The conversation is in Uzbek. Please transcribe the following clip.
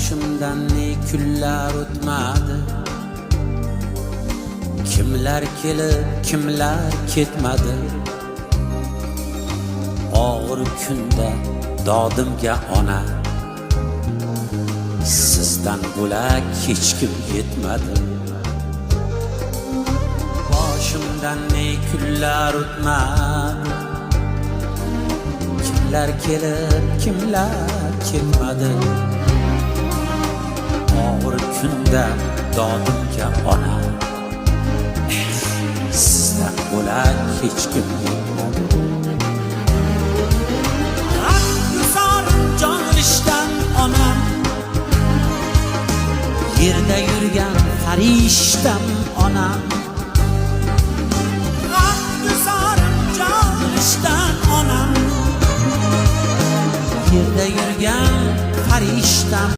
boshimdan ne kunlar o'tmadi, kimlar kelib kimlar ketmadi. Og'ir kunda dodimga ona, sizdan bo'lak hech kim yetmadi. Boshimdan ne kunlar o'tmadi, kimlar kelib kimlar ketmadi. Og'ir kunda dodimga ona, sizdan bo'lak hech kim yetmadi. Jonlishdan onam, yerda yurgan farishtam onam. G'amguzorim jonlishdan onam, yerda yurgan farishtam.